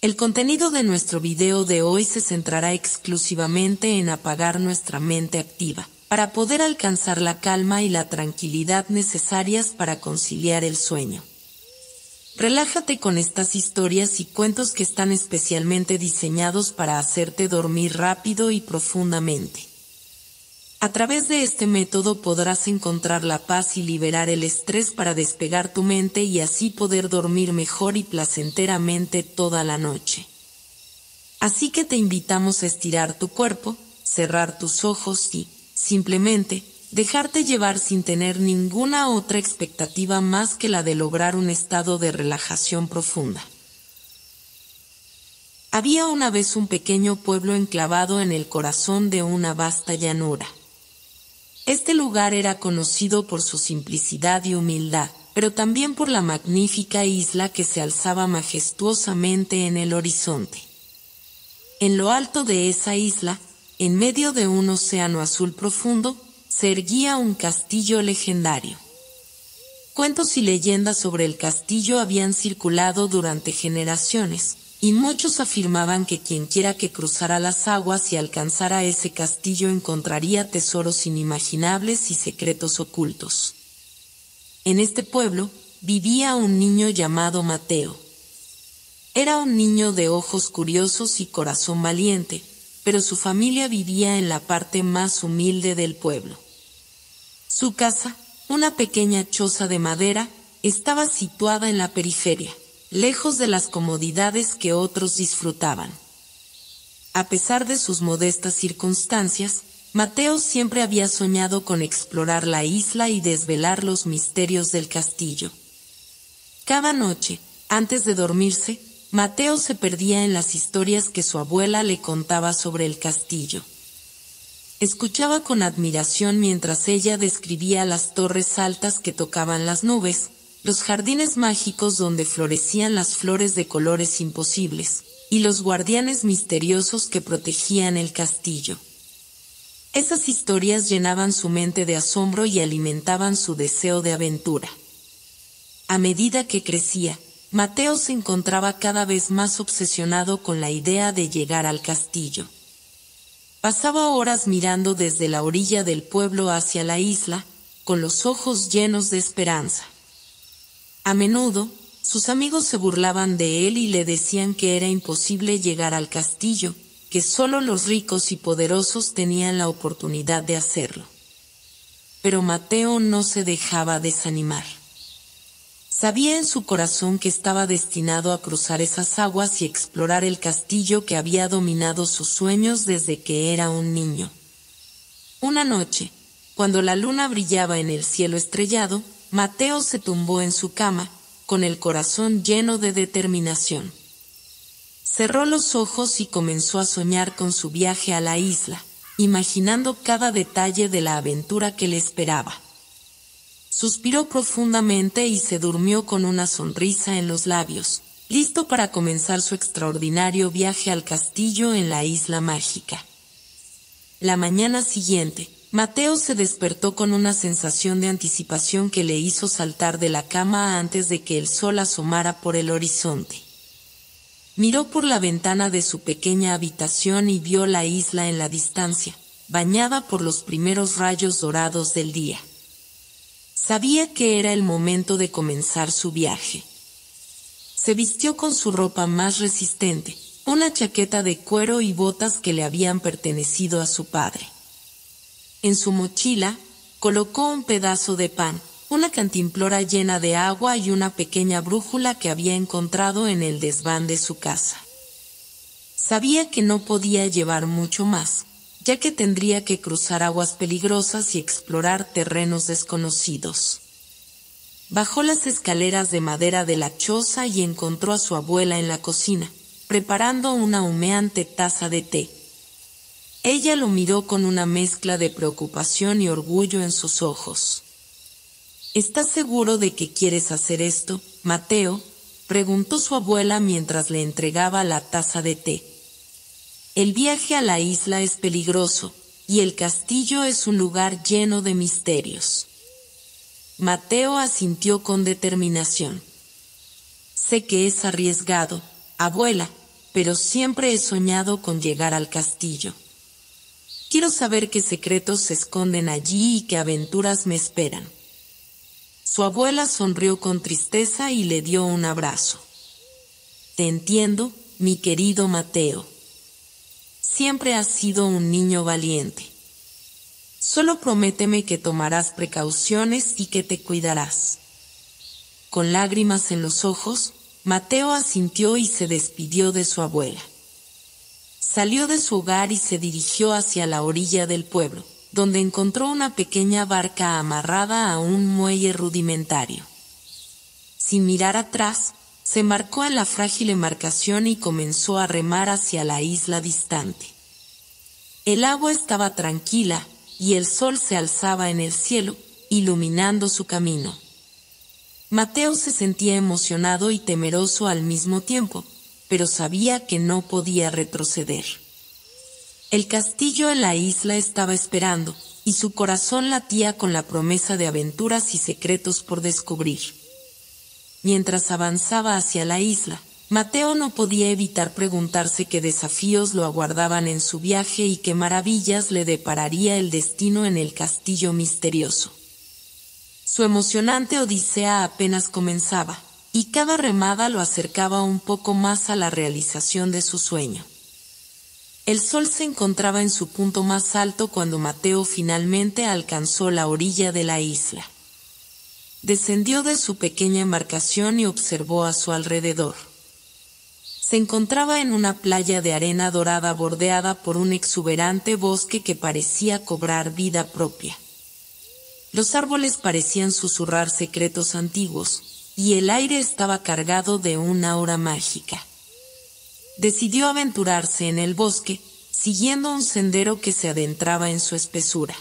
El contenido de nuestro video de hoy se centrará exclusivamente en apagar nuestra mente activa, para poder alcanzar la calma y la tranquilidad necesarias para conciliar el sueño. Relájate con estas historias y cuentos que están especialmente diseñados para hacerte dormir rápido y profundamente. A través de este método podrás encontrar la paz y liberar el estrés para despegar tu mente y así poder dormir mejor y placenteramente toda la noche. Así que te invitamos a estirar tu cuerpo, cerrar tus ojos y, simplemente, dejarte llevar sin tener ninguna otra expectativa más que la de lograr un estado de relajación profunda. Había una vez un pequeño pueblo enclavado en el corazón de una vasta llanura. Este lugar era conocido por su simplicidad y humildad, pero también por la magnífica isla que se alzaba majestuosamente en el horizonte. En lo alto de esa isla, en medio de un océano azul profundo, se erguía un castillo legendario. Cuentos y leyendas sobre el castillo habían circulado durante generaciones, y muchos afirmaban que quienquiera que cruzara las aguas y alcanzara ese castillo encontraría tesoros inimaginables y secretos ocultos. En este pueblo vivía un niño llamado Mateo. Era un niño de ojos curiosos y corazón valiente, pero su familia vivía en la parte más humilde del pueblo. Su casa, una pequeña choza de madera, estaba situada en la periferia, lejos de las comodidades que otros disfrutaban. A pesar de sus modestas circunstancias, Mateo siempre había soñado con explorar la isla y desvelar los misterios del castillo. Cada noche, antes de dormirse, Mateo se perdía en las historias que su abuela le contaba sobre el castillo. Escuchaba con admiración mientras ella describía las torres altas que tocaban las nubes, los jardines mágicos donde florecían las flores de colores imposibles, y los guardianes misteriosos que protegían el castillo. Esas historias llenaban su mente de asombro y alimentaban su deseo de aventura. A medida que crecía, Mateo se encontraba cada vez más obsesionado con la idea de llegar al castillo. Pasaba horas mirando desde la orilla del pueblo hacia la isla, con los ojos llenos de esperanza. A menudo, sus amigos se burlaban de él y le decían que era imposible llegar al castillo, que solo los ricos y poderosos tenían la oportunidad de hacerlo. Pero Mateo no se dejaba desanimar. Sabía en su corazón que estaba destinado a cruzar esas aguas y explorar el castillo que había dominado sus sueños desde que era un niño. Una noche, cuando la luna brillaba en el cielo estrellado, Mateo se tumbó en su cama, con el corazón lleno de determinación. Cerró los ojos y comenzó a soñar con su viaje a la isla, imaginando cada detalle de la aventura que le esperaba. Suspiró profundamente y se durmió con una sonrisa en los labios, listo para comenzar su extraordinario viaje al castillo en la isla mágica. La mañana siguiente, Mateo se despertó con una sensación de anticipación que le hizo saltar de la cama antes de que el sol asomara por el horizonte. Miró por la ventana de su pequeña habitación y vio la isla en la distancia, bañada por los primeros rayos dorados del día. Sabía que era el momento de comenzar su viaje. Se vistió con su ropa más resistente, una chaqueta de cuero y botas que le habían pertenecido a su padre. En su mochila, colocó un pedazo de pan, una cantimplora llena de agua y una pequeña brújula que había encontrado en el desván de su casa. Sabía que no podía llevar mucho más, ya que tendría que cruzar aguas peligrosas y explorar terrenos desconocidos. Bajó las escaleras de madera de la choza y encontró a su abuela en la cocina, preparando una humeante taza de té. Ella lo miró con una mezcla de preocupación y orgullo en sus ojos. ¿Estás seguro de que quieres hacer esto, Mateo?, preguntó su abuela mientras le entregaba la taza de té. El viaje a la isla es peligroso, y el castillo es un lugar lleno de misterios. Mateo asintió con determinación. Sé que es arriesgado, abuela, pero siempre he soñado con llegar al castillo. Quiero saber qué secretos se esconden allí y qué aventuras me esperan. Su abuela sonrió con tristeza y le dio un abrazo. Te entiendo, mi querido Mateo. Siempre has sido un niño valiente. Solo prométeme que tomarás precauciones y que te cuidarás. Con lágrimas en los ojos, Mateo asintió y se despidió de su abuela. Salió de su hogar y se dirigió hacia la orilla del pueblo, donde encontró una pequeña barca amarrada a un muelle rudimentario. Sin mirar atrás, se embarcó en la frágil embarcación y comenzó a remar hacia la isla distante. El agua estaba tranquila y el sol se alzaba en el cielo, iluminando su camino. Mateo se sentía emocionado y temeroso al mismo tiempo, pero sabía que no podía retroceder. El castillo en la isla estaba esperando, y su corazón latía con la promesa de aventuras y secretos por descubrir. Mientras avanzaba hacia la isla, Mateo no podía evitar preguntarse qué desafíos lo aguardaban en su viaje y qué maravillas le depararía el destino en el castillo misterioso. Su emocionante odisea apenas comenzaba, y cada remada lo acercaba un poco más a la realización de su sueño. El sol se encontraba en su punto más alto cuando Mateo finalmente alcanzó la orilla de la isla. Descendió de su pequeña embarcación y observó a su alrededor. Se encontraba en una playa de arena dorada bordeada por un exuberante bosque que parecía cobrar vida propia. Los árboles parecían susurrar secretos antiguos, y el aire estaba cargado de una aura mágica. Decidió aventurarse en el bosque, siguiendo un sendero que se adentraba en su espesura.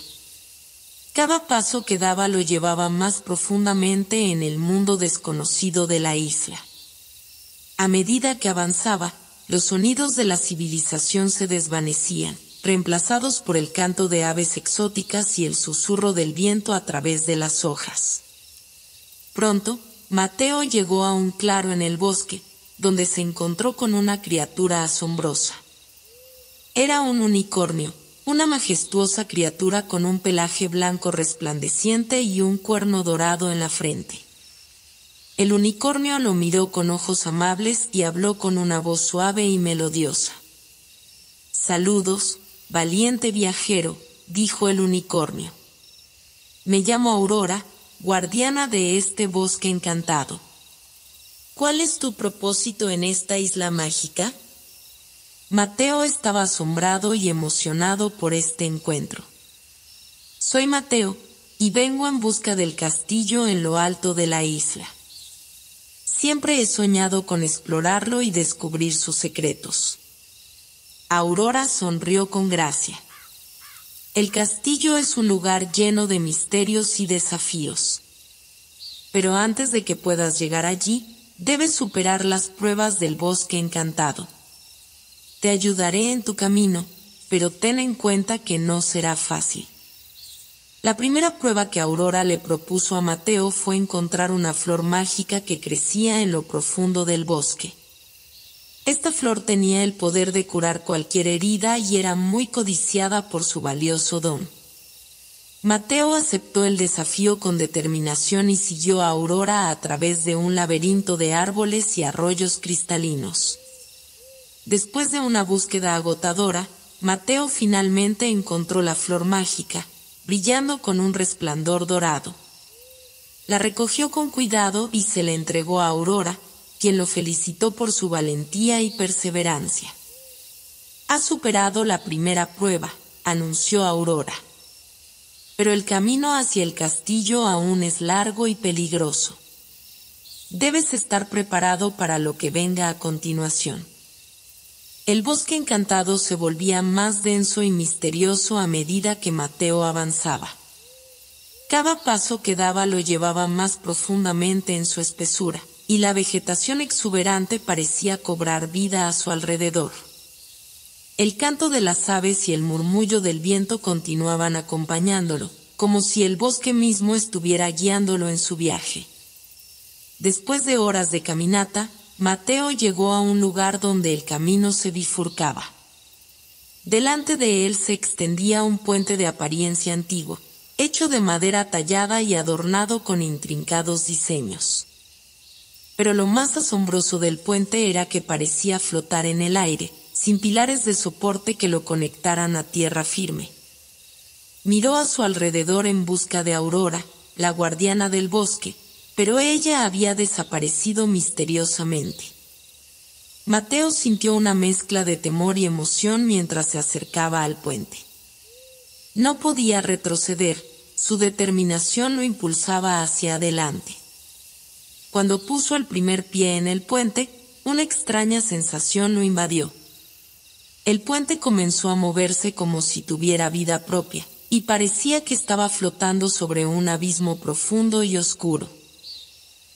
Cada paso que daba lo llevaba más profundamente en el mundo desconocido de la isla. A medida que avanzaba, los sonidos de la civilización se desvanecían, reemplazados por el canto de aves exóticas y el susurro del viento a través de las hojas. Pronto, Mateo llegó a un claro en el bosque, donde se encontró con una criatura asombrosa. Era un unicornio, una majestuosa criatura con un pelaje blanco resplandeciente y un cuerno dorado en la frente. El unicornio lo miró con ojos amables y habló con una voz suave y melodiosa. «Saludos, valiente viajero», dijo el unicornio. «Me llamo Aurora, guardiana de este bosque encantado. ¿Cuál es tu propósito en esta isla mágica?» Mateo estaba asombrado y emocionado por este encuentro. «Soy Mateo, y vengo en busca del castillo en lo alto de la isla. Siempre he soñado con explorarlo y descubrir sus secretos». Aurora sonrió con gracia. «El castillo es un lugar lleno de misterios y desafíos. Pero antes de que puedas llegar allí, debes superar las pruebas del bosque encantado. Te ayudaré en tu camino, pero ten en cuenta que no será fácil». La primera prueba que Aurora le propuso a Mateo fue encontrar una flor mágica que crecía en lo profundo del bosque. Esta flor tenía el poder de curar cualquier herida y era muy codiciada por su valioso don. Mateo aceptó el desafío con determinación y siguió a Aurora a través de un laberinto de árboles y arroyos cristalinos. Después de una búsqueda agotadora, Mateo finalmente encontró la flor mágica, brillando con un resplandor dorado. La recogió con cuidado y se la entregó a Aurora, quien lo felicitó por su valentía y perseverancia. «Has superado la primera prueba», anunció Aurora. «Pero el camino hacia el castillo aún es largo y peligroso. Debes estar preparado para lo que venga a continuación». El bosque encantado se volvía más denso y misterioso a medida que Mateo avanzaba. Cada paso que daba lo llevaba más profundamente en su espesura, y la vegetación exuberante parecía cobrar vida a su alrededor. El canto de las aves y el murmullo del viento continuaban acompañándolo, como si el bosque mismo estuviera guiándolo en su viaje. Después de horas de caminata, Mateo llegó a un lugar donde el camino se bifurcaba. Delante de él se extendía un puente de apariencia antigua, hecho de madera tallada y adornado con intrincados diseños. Pero lo más asombroso del puente era que parecía flotar en el aire, sin pilares de soporte que lo conectaran a tierra firme. Miró a su alrededor en busca de Aurora, la guardiana del bosque, pero ella había desaparecido misteriosamente. Mateo sintió una mezcla de temor y emoción mientras se acercaba al puente. No podía retroceder, su determinación lo impulsaba hacia adelante. Cuando puso el primer pie en el puente, una extraña sensación lo invadió. El puente comenzó a moverse como si tuviera vida propia, y parecía que estaba flotando sobre un abismo profundo y oscuro.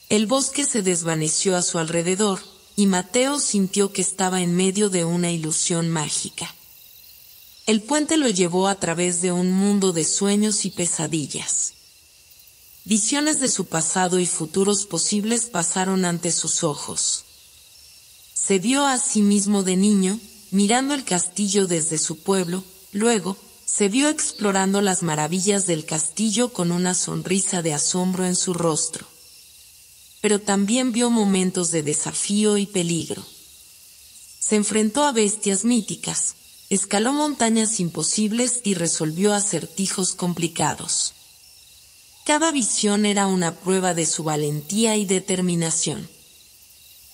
El bosque se desvaneció a su alrededor, y Mateo sintió que estaba en medio de una ilusión mágica. El puente lo llevó a través de un mundo de sueños y pesadillas. Visiones de su pasado y futuros posibles pasaron ante sus ojos. Se vio a sí mismo de niño, mirando el castillo desde su pueblo, luego, se vio explorando las maravillas del castillo con una sonrisa de asombro en su rostro. Pero también vio momentos de desafío y peligro. Se enfrentó a bestias míticas, escaló montañas imposibles y resolvió acertijos complicados. Cada visión era una prueba de su valentía y determinación.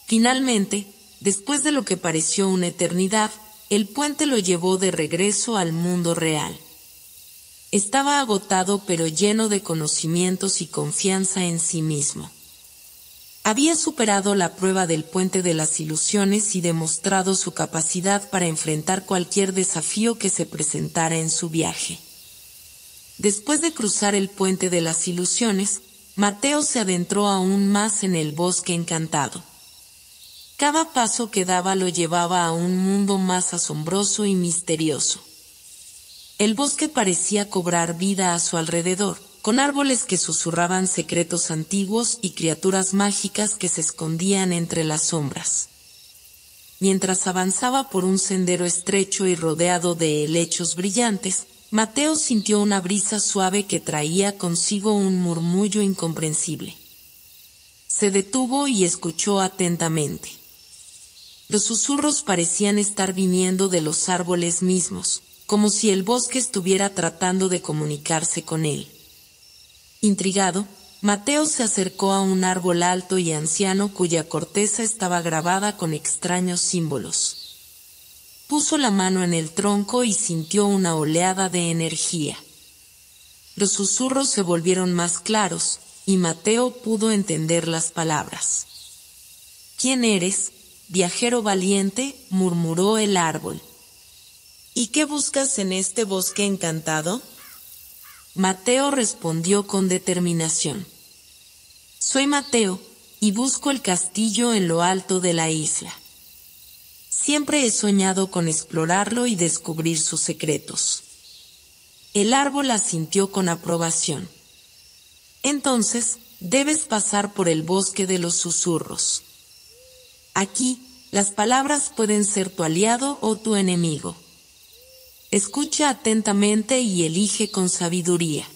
Finalmente, después de lo que pareció una eternidad, el puente lo llevó de regreso al mundo real. Estaba agotado pero lleno de conocimientos y confianza en sí mismo. Había superado la prueba del puente de las ilusiones y demostrado su capacidad para enfrentar cualquier desafío que se presentara en su viaje. Después de cruzar el puente de las ilusiones, Mateo se adentró aún más en el bosque encantado. Cada paso que daba lo llevaba a un mundo más asombroso y misterioso. El bosque parecía cobrar vida a su alrededor, con árboles que susurraban secretos antiguos y criaturas mágicas que se escondían entre las sombras. Mientras avanzaba por un sendero estrecho y rodeado de helechos brillantes, Mateo sintió una brisa suave que traía consigo un murmullo incomprensible. Se detuvo y escuchó atentamente. Los susurros parecían estar viniendo de los árboles mismos, como si el bosque estuviera tratando de comunicarse con él. Intrigado, Mateo se acercó a un árbol alto y anciano cuya corteza estaba grabada con extraños símbolos. Puso la mano en el tronco y sintió una oleada de energía. Los susurros se volvieron más claros, y Mateo pudo entender las palabras. «¿Quién eres, viajero valiente?», murmuró el árbol. «¿Y qué buscas en este bosque encantado?». Mateo respondió con determinación. «Soy Mateo, y busco el castillo en lo alto de la isla. Siempre he soñado con explorarlo y descubrir sus secretos». El árbol asintió con aprobación. «Entonces, debes pasar por el bosque de los susurros. Aquí, las palabras pueden ser tu aliado o tu enemigo. Escucha atentamente y elige con sabiduría».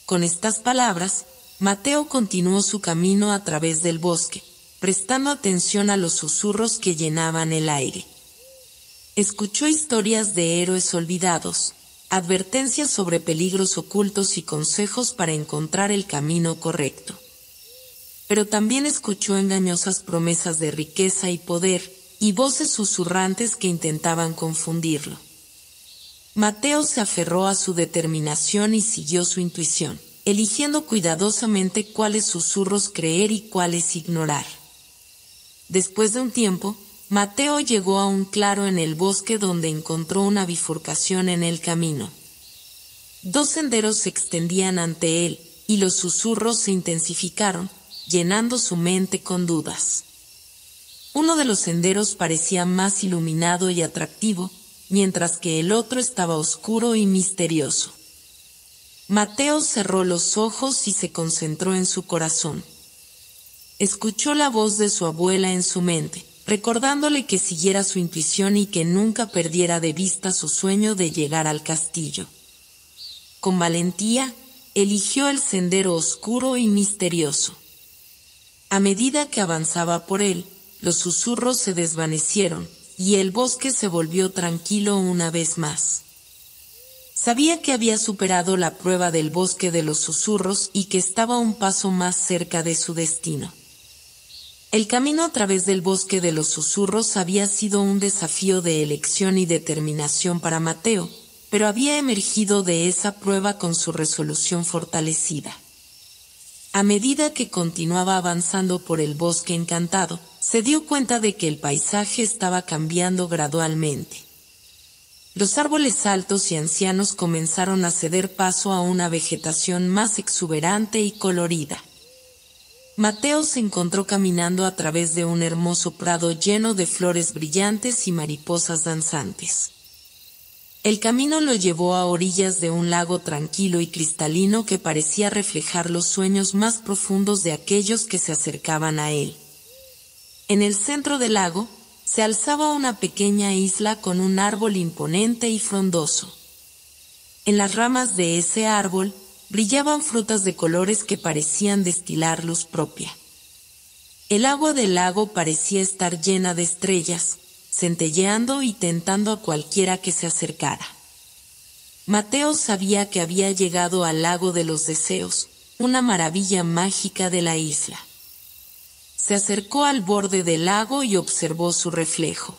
Con estas palabras, Mateo continuó su camino a través del bosque, prestando atención a los susurros que llenaban el aire. Escuchó historias de héroes olvidados, advertencias sobre peligros ocultos y consejos para encontrar el camino correcto. Pero también escuchó engañosas promesas de riqueza y poder, y voces susurrantes que intentaban confundirlo. Mateo se aferró a su determinación y siguió su intuición, eligiendo cuidadosamente cuáles susurros creer y cuáles ignorar. Después de un tiempo, Mateo llegó a un claro en el bosque donde encontró una bifurcación en el camino. Dos senderos se extendían ante él, y los susurros se intensificaron, llenando su mente con dudas. Uno de los senderos parecía más iluminado y atractivo, mientras que el otro estaba oscuro y misterioso. Mateo cerró los ojos y se concentró en su corazón. escuchó la voz de su abuela en su mente, recordándole que siguiera su intuición y que nunca perdiera de vista su sueño de llegar al castillo. Con valentía, eligió el sendero oscuro y misterioso. A medida que avanzaba por él, los susurros se desvanecieron, y el bosque se volvió tranquilo una vez más. Sabía que había superado la prueba del bosque de los susurros y que estaba un paso más cerca de su destino. El camino a través del bosque de los susurros había sido un desafío de elección y determinación para Mateo, pero había emergido de esa prueba con su resolución fortalecida. A medida que continuaba avanzando por el bosque encantado, se dio cuenta de que el paisaje estaba cambiando gradualmente. Los árboles altos y ancianos comenzaron a ceder paso a una vegetación más exuberante y colorida. Mateo se encontró caminando a través de un hermoso prado lleno de flores brillantes y mariposas danzantes. El camino lo llevó a orillas de un lago tranquilo y cristalino que parecía reflejar los sueños más profundos de aquellos que se acercaban a él. En el centro del lago, se alzaba una pequeña isla con un árbol imponente y frondoso. En las ramas de ese árbol, brillaban frutas de colores que parecían destilar luz propia. El agua del lago parecía estar llena de estrellas, centelleando y tentando a cualquiera que se acercara. Mateo sabía que había llegado al lago de los deseos, una maravilla mágica de la isla. Se acercó al borde del lago y observó su reflejo.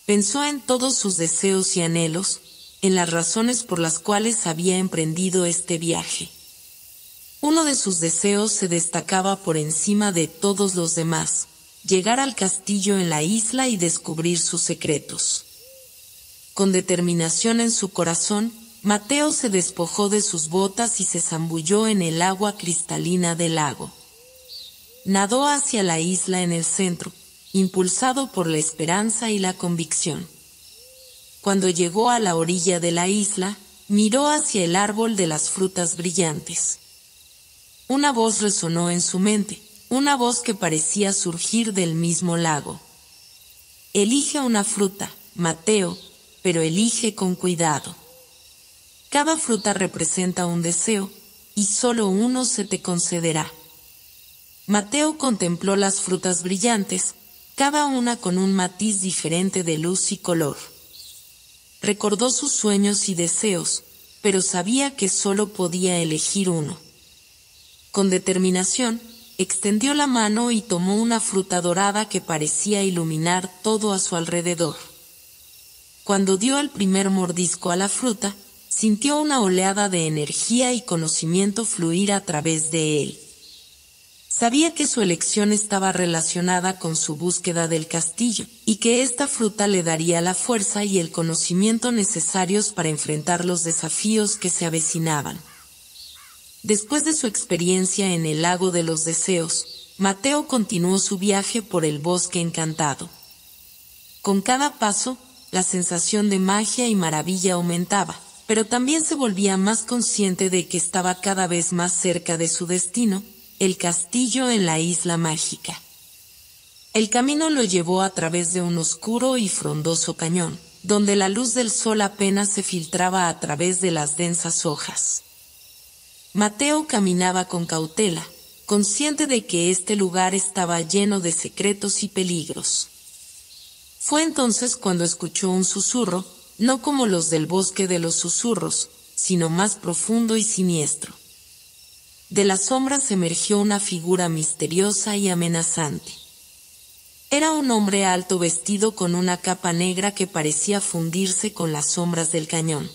Pensó en todos sus deseos y anhelos, en las razones por las cuales había emprendido este viaje. Uno de sus deseos se destacaba por encima de todos los demás: llegar al castillo en la isla y descubrir sus secretos. Con determinación en su corazón, Mateo se despojó de sus botas y se zambulló en el agua cristalina del lago. Nadó hacia la isla en el centro, impulsado por la esperanza y la convicción. Cuando llegó a la orilla de la isla, miró hacia el árbol de las frutas brillantes. Una voz resonó en su mente, una voz que parecía surgir del mismo lago. Elige una fruta, Mateo, pero elige con cuidado. Cada fruta representa un deseo, y solo uno se te concederá. Mateo contempló las frutas brillantes, cada una con un matiz diferente de luz y color. Recordó sus sueños y deseos, pero sabía que solo podía elegir uno. Con determinación, extendió la mano y tomó una fruta dorada que parecía iluminar todo a su alrededor. Cuando dio el primer mordisco a la fruta, sintió una oleada de energía y conocimiento fluir a través de él. Sabía que su elección estaba relacionada con su búsqueda del castillo, y que esta fruta le daría la fuerza y el conocimiento necesarios para enfrentar los desafíos que se avecinaban. Después de su experiencia en el lago de los deseos, Mateo continuó su viaje por el bosque encantado. Con cada paso, la sensación de magia y maravilla aumentaba, pero también se volvía más consciente de que estaba cada vez más cerca de su destino, el castillo en la isla mágica. El camino lo llevó a través de un oscuro y frondoso cañón, donde la luz del sol apenas se filtraba a través de las densas hojas. Mateo caminaba con cautela, consciente de que este lugar estaba lleno de secretos y peligros. Fue entonces cuando escuchó un susurro, no como los del bosque de los susurros, sino más profundo y siniestro. De las sombras emergió una figura misteriosa y amenazante. Era un hombre alto vestido con una capa negra que parecía fundirse con las sombras del cañón.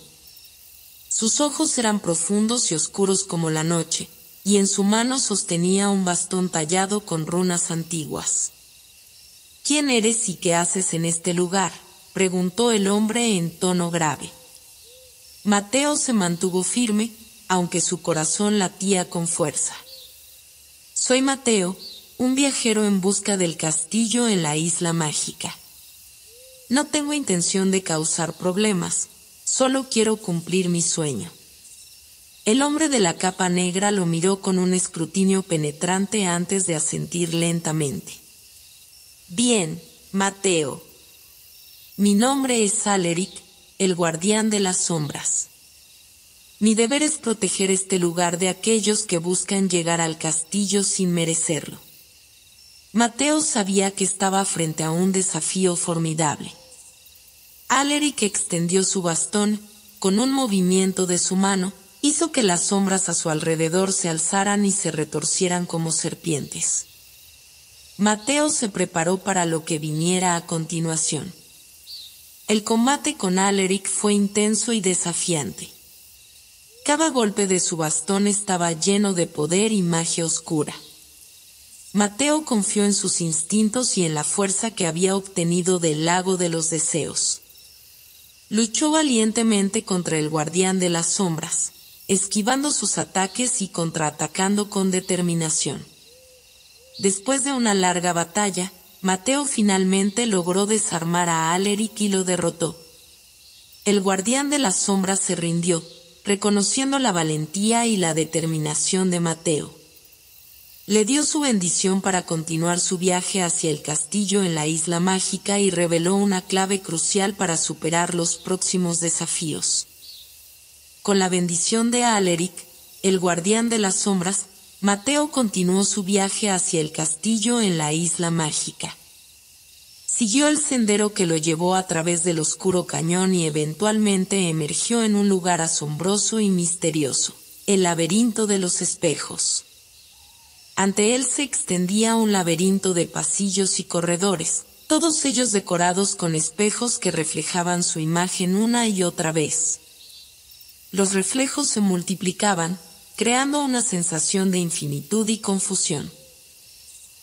Sus ojos eran profundos y oscuros como la noche, y en su mano sostenía un bastón tallado con runas antiguas. «¿Quién eres y qué haces en este lugar?», preguntó el hombre en tono grave. Mateo se mantuvo firme, aunque su corazón latía con fuerza. «Soy Mateo, un viajero en busca del castillo en la isla mágica. No tengo intención de causar problemas, solo quiero cumplir mi sueño». El hombre de la capa negra lo miró con un escrutinio penetrante antes de asentir lentamente. Bien, Mateo. Mi nombre es Alaric, el guardián de las sombras. Mi deber es proteger este lugar de aquellos que buscan llegar al castillo sin merecerlo. Mateo sabía que estaba frente a un desafío formidable. Alaric extendió su bastón, con un movimiento de su mano, hizo que las sombras a su alrededor se alzaran y se retorcieran como serpientes. Mateo se preparó para lo que viniera a continuación. El combate con Alaric fue intenso y desafiante. Cada golpe de su bastón estaba lleno de poder y magia oscura. Mateo confió en sus instintos y en la fuerza que había obtenido del lago de los deseos. Luchó valientemente contra el guardián de las sombras, esquivando sus ataques y contraatacando con determinación. Después de una larga batalla, Mateo finalmente logró desarmar a Alaric y lo derrotó. El guardián de las sombras se rindió, reconociendo la valentía y la determinación de Mateo. Le dio su bendición para continuar su viaje hacia el castillo en la isla mágica y reveló una clave crucial para superar los próximos desafíos. Con la bendición de Alaric, el guardián de las sombras, Mateo continuó su viaje hacia el castillo en la isla mágica. Siguió el sendero que lo llevó a través del oscuro cañón y eventualmente emergió en un lugar asombroso y misterioso, el laberinto de los espejos. Ante él se extendía un laberinto de pasillos y corredores, todos ellos decorados con espejos que reflejaban su imagen una y otra vez. Los reflejos se multiplicaban, creando una sensación de infinitud y confusión.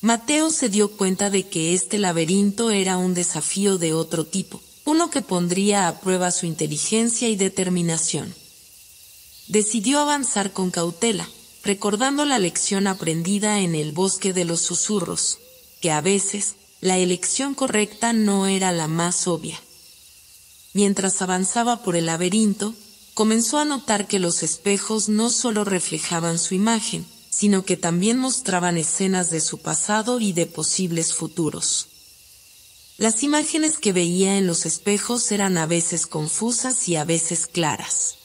Mateo se dio cuenta de que este laberinto era un desafío de otro tipo, uno que pondría a prueba su inteligencia y determinación. Decidió avanzar con cautela, recordando la lección aprendida en el bosque de los susurros, que a veces la elección correcta no era la más obvia. Mientras avanzaba por el laberinto, comenzó a notar que los espejos no solo reflejaban su imagen, sino que también mostraban escenas de su pasado y de posibles futuros. Las imágenes que veía en los espejos eran a veces confusas y a veces claras.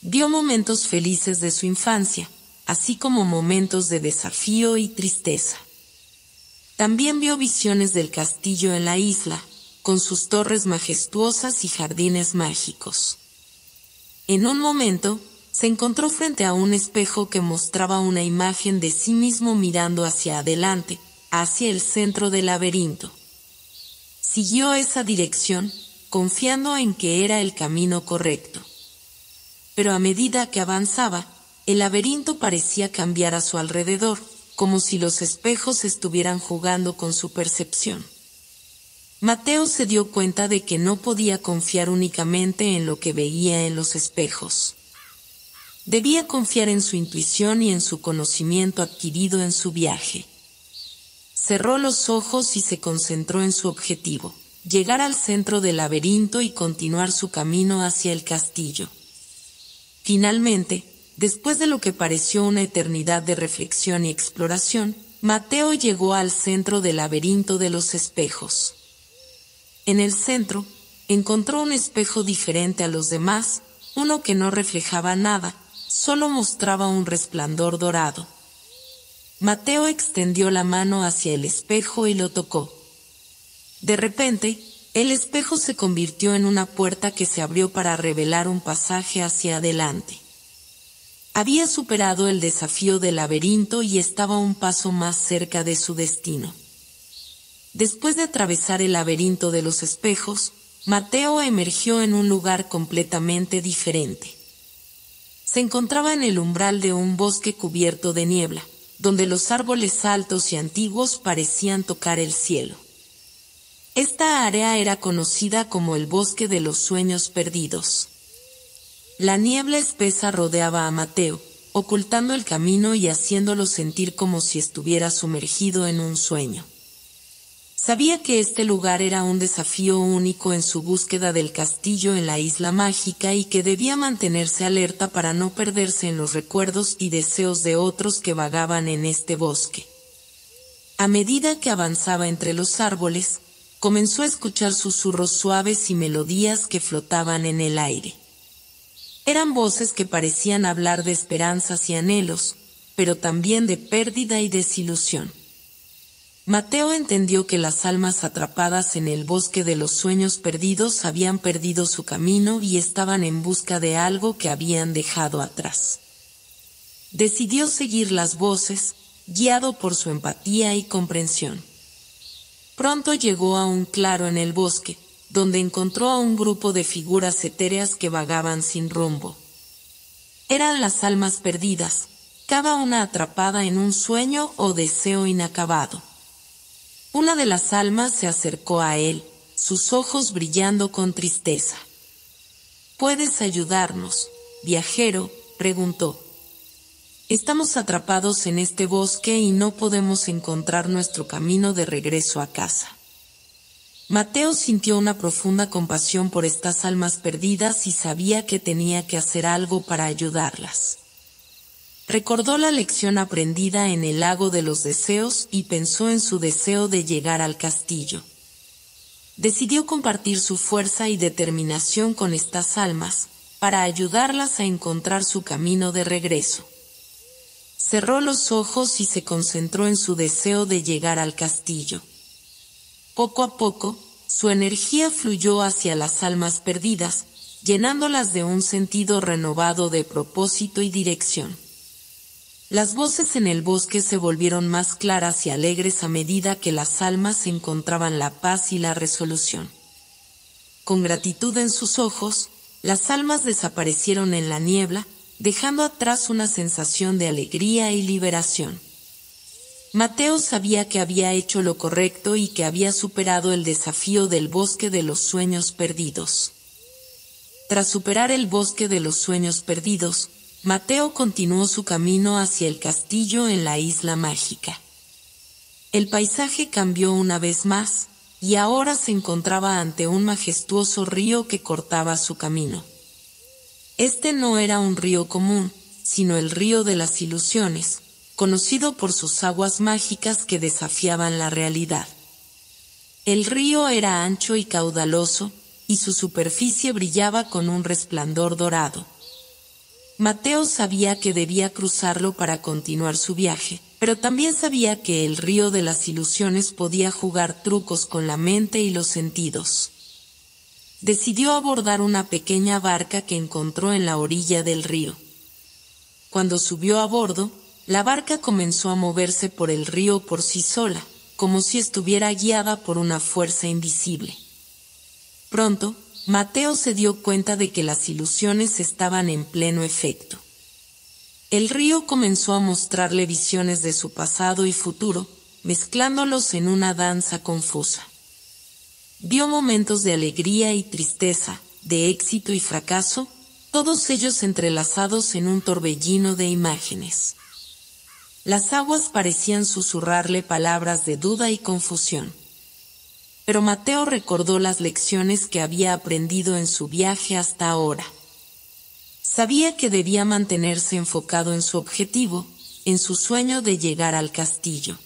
Vio momentos felices de su infancia, así como momentos de desafío y tristeza. También vio visiones del castillo en la isla, con sus torres majestuosas y jardines mágicos. En un momento, se encontró frente a un espejo que mostraba una imagen de sí mismo mirando hacia adelante, hacia el centro del laberinto. Siguió esa dirección, confiando en que era el camino correcto. Pero a medida que avanzaba, el laberinto parecía cambiar a su alrededor, como si los espejos estuvieran jugando con su percepción. Mateo se dio cuenta de que no podía confiar únicamente en lo que veía en los espejos. Debía confiar en su intuición y en su conocimiento adquirido en su viaje. Cerró los ojos y se concentró en su objetivo, llegar al centro del laberinto y continuar su camino hacia el castillo. Finalmente, después de lo que pareció una eternidad de reflexión y exploración, Mateo llegó al centro del laberinto de los espejos. En el centro, encontró un espejo diferente a los demás, uno que no reflejaba nada, solo mostraba un resplandor dorado. Mateo extendió la mano hacia el espejo y lo tocó. De repente, el espejo se convirtió en una puerta que se abrió para revelar un pasaje hacia adelante. Había superado el desafío del laberinto y estaba un paso más cerca de su destino. Después de atravesar el laberinto de los espejos, Mateo emergió en un lugar completamente diferente. Se encontraba en el umbral de un bosque cubierto de niebla, donde los árboles altos y antiguos parecían tocar el cielo. Esta área era conocida como el bosque de los sueños perdidos. La niebla espesa rodeaba a Mateo, ocultando el camino y haciéndolo sentir como si estuviera sumergido en un sueño. Sabía que este lugar era un desafío único en su búsqueda del castillo en la isla mágica y que debía mantenerse alerta para no perderse en los recuerdos y deseos de otros que vagaban en este bosque. A medida que avanzaba entre los árboles, comenzó a escuchar susurros suaves y melodías que flotaban en el aire. Eran voces que parecían hablar de esperanzas y anhelos, pero también de pérdida y desilusión. Mateo entendió que las almas atrapadas en el bosque de los sueños perdidos habían perdido su camino y estaban en busca de algo que habían dejado atrás. Decidió seguir las voces, guiado por su empatía y comprensión. Pronto llegó a un claro en el bosque, donde encontró a un grupo de figuras etéreas que vagaban sin rumbo. Eran las almas perdidas, cada una atrapada en un sueño o deseo inacabado. Una de las almas se acercó a él, sus ojos brillando con tristeza. ¿Puedes ayudarnos, viajero?, preguntó. Estamos atrapados en este bosque y no podemos encontrar nuestro camino de regreso a casa. Mateo sintió una profunda compasión por estas almas perdidas y sabía que tenía que hacer algo para ayudarlas. Recordó la lección aprendida en el lago de los deseos y pensó en su deseo de llegar al castillo. Decidió compartir su fuerza y determinación con estas almas, para ayudarlas a encontrar su camino de regreso. Cerró los ojos y se concentró en su deseo de llegar al castillo. Poco a poco, su energía fluyó hacia las almas perdidas, llenándolas de un sentido renovado de propósito y dirección. Las voces en el bosque se volvieron más claras y alegres a medida que las almas encontraban la paz y la resolución. Con gratitud en sus ojos, las almas desaparecieron en la niebla, dejando atrás una sensación de alegría y liberación. Mateo sabía que había hecho lo correcto y que había superado el desafío del bosque de los sueños perdidos. Tras superar el bosque de los sueños perdidos, Mateo continuó su camino hacia el castillo en la isla mágica. El paisaje cambió una vez más, y ahora se encontraba ante un majestuoso río que cortaba su camino. Este no era un río común, sino el río de las ilusiones, conocido por sus aguas mágicas que desafiaban la realidad. El río era ancho y caudaloso, y su superficie brillaba con un resplandor dorado. Mateo sabía que debía cruzarlo para continuar su viaje, pero también sabía que el río de las ilusiones podía jugar trucos con la mente y los sentidos. Decidió abordar una pequeña barca que encontró en la orilla del río. Cuando subió a bordo, la barca comenzó a moverse por el río por sí sola, como si estuviera guiada por una fuerza invisible. Pronto, Mateo se dio cuenta de que las ilusiones estaban en pleno efecto. El río comenzó a mostrarle visiones de su pasado y futuro, mezclándolos en una danza confusa. Vio momentos de alegría y tristeza, de éxito y fracaso, todos ellos entrelazados en un torbellino de imágenes. Las aguas parecían susurrarle palabras de duda y confusión. Pero Mateo recordó las lecciones que había aprendido en su viaje hasta ahora. Sabía que debía mantenerse enfocado en su objetivo, en su sueño de llegar al castillo.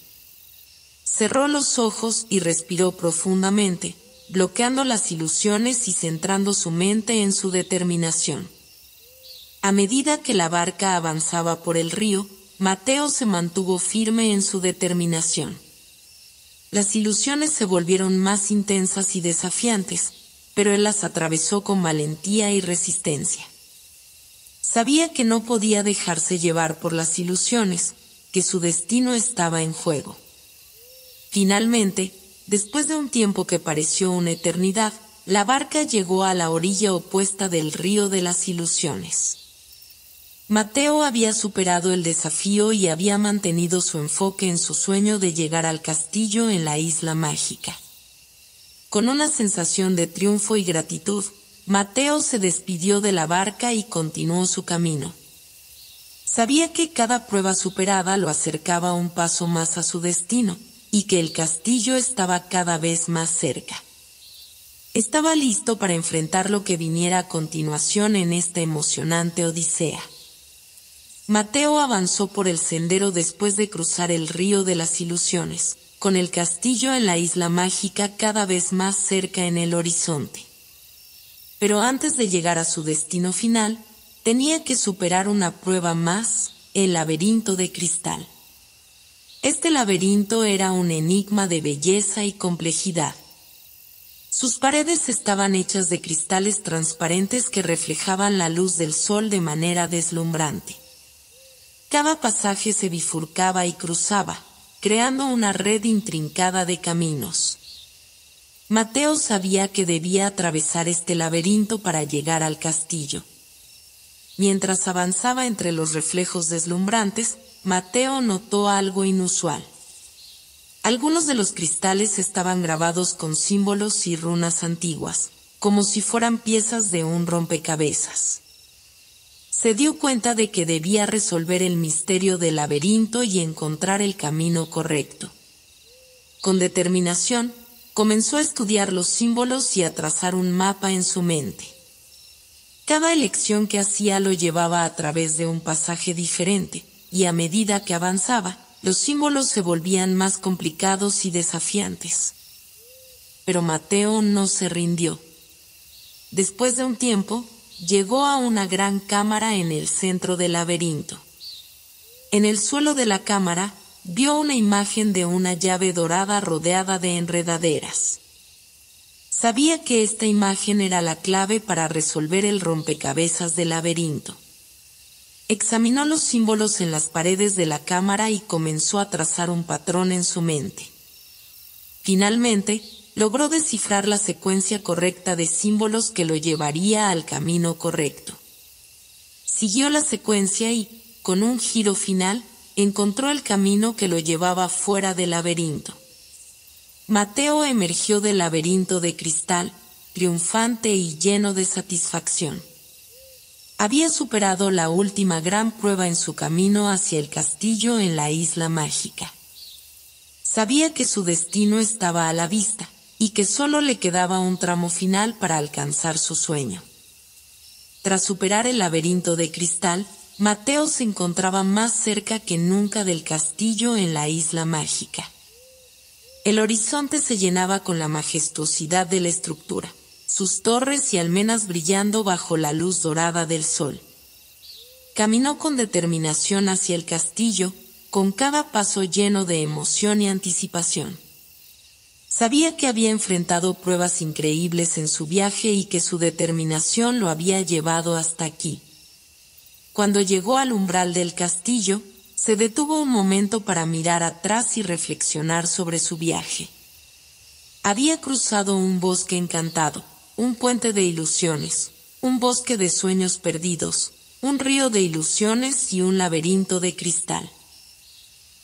Cerró los ojos y respiró profundamente, bloqueando las ilusiones y centrando su mente en su determinación. A medida que la barca avanzaba por el río, Mateo se mantuvo firme en su determinación. Las ilusiones se volvieron más intensas y desafiantes, pero él las atravesó con valentía y resistencia. Sabía que no podía dejarse llevar por las ilusiones, que su destino estaba en juego. Finalmente, después de un tiempo que pareció una eternidad, la barca llegó a la orilla opuesta del río de las ilusiones. Mateo había superado el desafío y había mantenido su enfoque en su sueño de llegar al castillo en la isla mágica. Con una sensación de triunfo y gratitud, Mateo se despidió de la barca y continuó su camino. Sabía que cada prueba superada lo acercaba un paso más a su destino, y que el castillo estaba cada vez más cerca. Estaba listo para enfrentar lo que viniera a continuación en esta emocionante odisea. Mateo avanzó por el sendero después de cruzar el río de las ilusiones, con el castillo en la isla mágica cada vez más cerca en el horizonte. Pero antes de llegar a su destino final, tenía que superar una prueba más, el laberinto de cristal. Este laberinto era un enigma de belleza y complejidad. Sus paredes estaban hechas de cristales transparentes que reflejaban la luz del sol de manera deslumbrante. Cada pasaje se bifurcaba y cruzaba, creando una red intrincada de caminos. Mateo sabía que debía atravesar este laberinto para llegar al castillo. Mientras avanzaba entre los reflejos deslumbrantes, Mateo notó algo inusual. Algunos de los cristales estaban grabados con símbolos y runas antiguas, como si fueran piezas de un rompecabezas. Se dio cuenta de que debía resolver el misterio del laberinto y encontrar el camino correcto. Con determinación, comenzó a estudiar los símbolos y a trazar un mapa en su mente. Cada elección que hacía lo llevaba a través de un pasaje diferente, y a medida que avanzaba, los símbolos se volvían más complicados y desafiantes. Pero Mateo no se rindió. Después de un tiempo, llegó a una gran cámara en el centro del laberinto. En el suelo de la cámara, vio una imagen de una llave dorada rodeada de enredaderas. Sabía que esta imagen era la clave para resolver el rompecabezas del laberinto. Examinó los símbolos en las paredes de la cámara y comenzó a trazar un patrón en su mente. Finalmente, logró descifrar la secuencia correcta de símbolos que lo llevaría al camino correcto. Siguió la secuencia y, con un giro final, encontró el camino que lo llevaba fuera del laberinto. Mateo emergió del laberinto de cristal, triunfante y lleno de satisfacción. Había superado la última gran prueba en su camino hacia el castillo en la isla mágica. Sabía que su destino estaba a la vista, y que solo le quedaba un tramo final para alcanzar su sueño. Tras superar el laberinto de cristal, Mateo se encontraba más cerca que nunca del castillo en la isla mágica. El horizonte se llenaba con la majestuosidad de la estructura, sus torres y almenas brillando bajo la luz dorada del sol. Caminó con determinación hacia el castillo, con cada paso lleno de emoción y anticipación. Sabía que había enfrentado pruebas increíbles en su viaje y que su determinación lo había llevado hasta aquí. Cuando llegó al umbral del castillo, se detuvo un momento para mirar atrás y reflexionar sobre su viaje. Había cruzado un bosque encantado, un puente de ilusiones, un bosque de sueños perdidos, un río de ilusiones y un laberinto de cristal.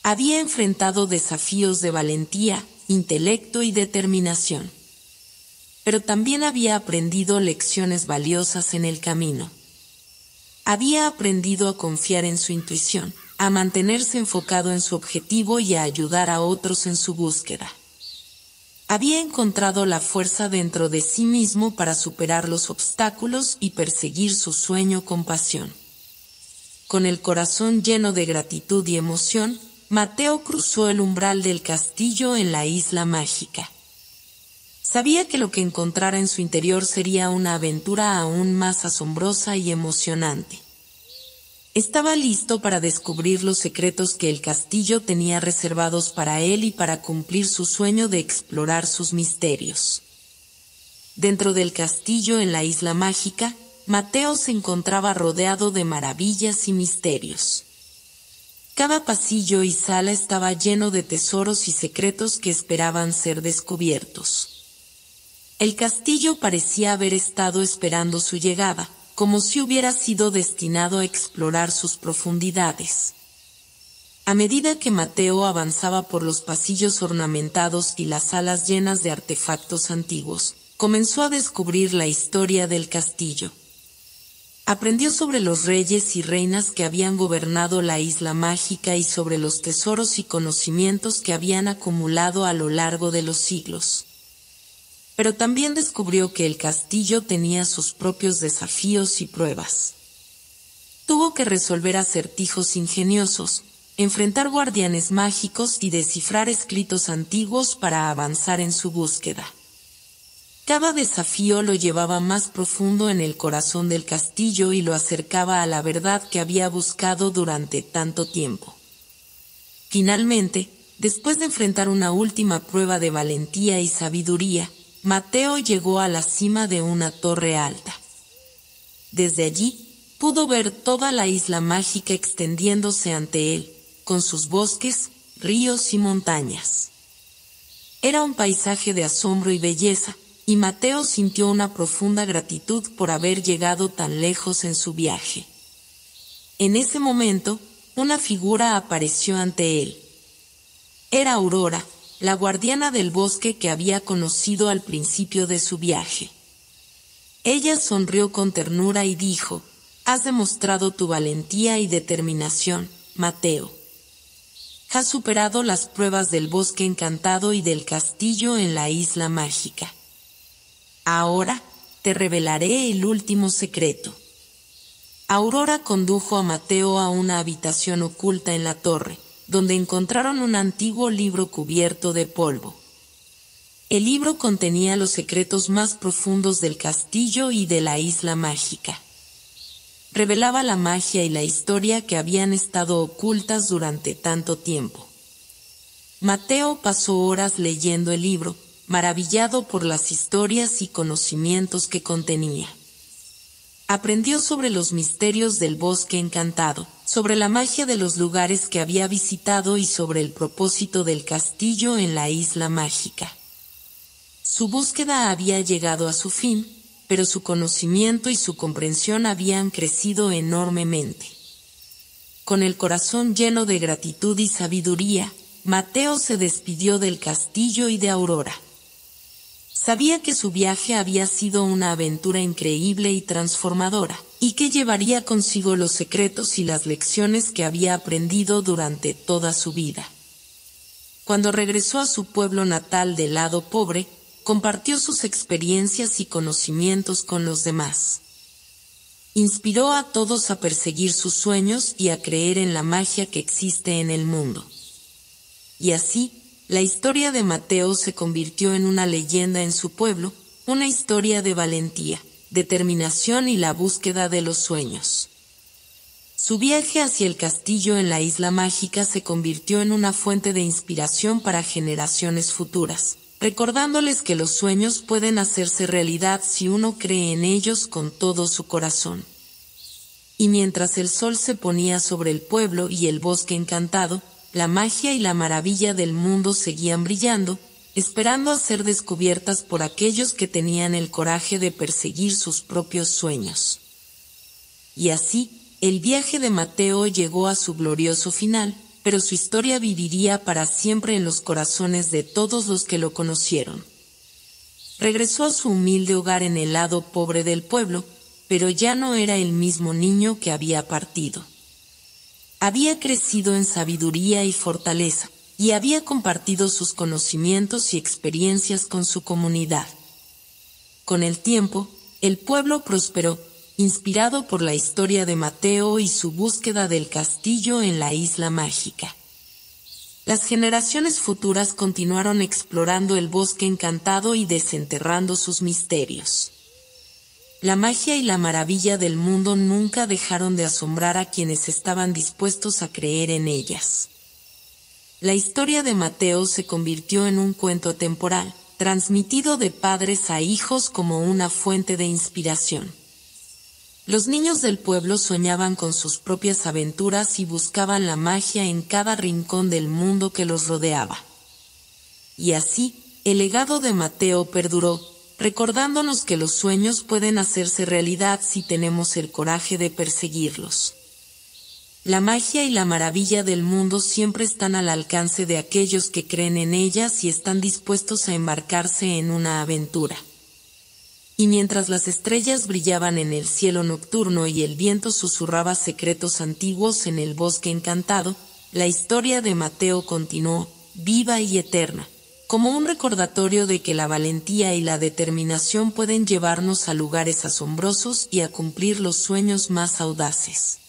Había enfrentado desafíos de valentía, intelecto y determinación. Pero también había aprendido lecciones valiosas en el camino. Había aprendido a confiar en su intuición, a mantenerse enfocado en su objetivo y a ayudar a otros en su búsqueda. Había encontrado la fuerza dentro de sí mismo para superar los obstáculos y perseguir su sueño con pasión. Con el corazón lleno de gratitud y emoción, Mateo cruzó el umbral del castillo en la isla mágica. Sabía que lo que encontrara en su interior sería una aventura aún más asombrosa y emocionante. Estaba listo para descubrir los secretos que el castillo tenía reservados para él y para cumplir su sueño de explorar sus misterios. Dentro del castillo en la isla mágica, Mateo se encontraba rodeado de maravillas y misterios. Cada pasillo y sala estaba lleno de tesoros y secretos que esperaban ser descubiertos. El castillo parecía haber estado esperando su llegada, como si hubiera sido destinado a explorar sus profundidades. A medida que Mateo avanzaba por los pasillos ornamentados y las salas llenas de artefactos antiguos, comenzó a descubrir la historia del castillo. Aprendió sobre los reyes y reinas que habían gobernado la isla mágica y sobre los tesoros y conocimientos que habían acumulado a lo largo de los siglos. Pero también descubrió que el castillo tenía sus propios desafíos y pruebas. Tuvo que resolver acertijos ingeniosos, enfrentar guardianes mágicos y descifrar escritos antiguos para avanzar en su búsqueda. Cada desafío lo llevaba más profundo en el corazón del castillo y lo acercaba a la verdad que había buscado durante tanto tiempo. Finalmente, después de enfrentar una última prueba de valentía y sabiduría, Mateo llegó a la cima de una torre alta. Desde allí, pudo ver toda la isla mágica extendiéndose ante él, con sus bosques, ríos y montañas. Era un paisaje de asombro y belleza, y Mateo sintió una profunda gratitud por haber llegado tan lejos en su viaje. En ese momento, una figura apareció ante él. Era Aurora, la guardiana del bosque que había conocido al principio de su viaje. Ella sonrió con ternura y dijo: «Has demostrado tu valentía y determinación, Mateo. Has superado las pruebas del bosque encantado y del castillo en la isla mágica. Ahora te revelaré el último secreto». Aurora condujo a Mateo a una habitación oculta en la torre, donde encontraron un antiguo libro cubierto de polvo. El libro contenía los secretos más profundos del castillo y de la isla mágica. Revelaba la magia y la historia que habían estado ocultas durante tanto tiempo. Mateo pasó horas leyendo el libro, maravillado por las historias y conocimientos que contenía. Aprendió sobre los misterios del bosque encantado, sobre la magia de los lugares que había visitado y sobre el propósito del castillo en la isla mágica. Su búsqueda había llegado a su fin, pero su conocimiento y su comprensión habían crecido enormemente. Con el corazón lleno de gratitud y sabiduría, Mateo se despidió del castillo y de Aurora. Sabía que su viaje había sido una aventura increíble y transformadora, y que llevaría consigo los secretos y las lecciones que había aprendido durante toda su vida. Cuando regresó a su pueblo natal del lado pobre, compartió sus experiencias y conocimientos con los demás. Inspiró a todos a perseguir sus sueños y a creer en la magia que existe en el mundo. Y así, la historia de Mateo se convirtió en una leyenda en su pueblo, una historia de valentía, determinación y la búsqueda de los sueños. Su viaje hacia el castillo en la isla mágica se convirtió en una fuente de inspiración para generaciones futuras, recordándoles que los sueños pueden hacerse realidad si uno cree en ellos con todo su corazón. Y mientras el sol se ponía sobre el pueblo y el bosque encantado, la magia y la maravilla del mundo seguían brillando, esperando a ser descubiertas por aquellos que tenían el coraje de perseguir sus propios sueños. Y así, el viaje de Mateo llegó a su glorioso final, pero su historia viviría para siempre en los corazones de todos los que lo conocieron. Regresó a su humilde hogar en el lado pobre del pueblo, pero ya no era el mismo niño que había partido. Había crecido en sabiduría y fortaleza, y había compartido sus conocimientos y experiencias con su comunidad. Con el tiempo, el pueblo prosperó, inspirado por la historia de Mateo y su búsqueda del castillo en la isla mágica. Las generaciones futuras continuaron explorando el bosque encantado y desenterrando sus misterios. La magia y la maravilla del mundo nunca dejaron de asombrar a quienes estaban dispuestos a creer en ellas. La historia de Mateo se convirtió en un cuento temporal, transmitido de padres a hijos como una fuente de inspiración. Los niños del pueblo soñaban con sus propias aventuras y buscaban la magia en cada rincón del mundo que los rodeaba. Y así, el legado de Mateo perduró, recordándonos que los sueños pueden hacerse realidad si tenemos el coraje de perseguirlos. La magia y la maravilla del mundo siempre están al alcance de aquellos que creen en ellas y están dispuestos a embarcarse en una aventura. Y mientras las estrellas brillaban en el cielo nocturno y el viento susurraba secretos antiguos en el bosque encantado, la historia de Mateo continuó, viva y eterna, como un recordatorio de que la valentía y la determinación pueden llevarnos a lugares asombrosos y a cumplir los sueños más audaces.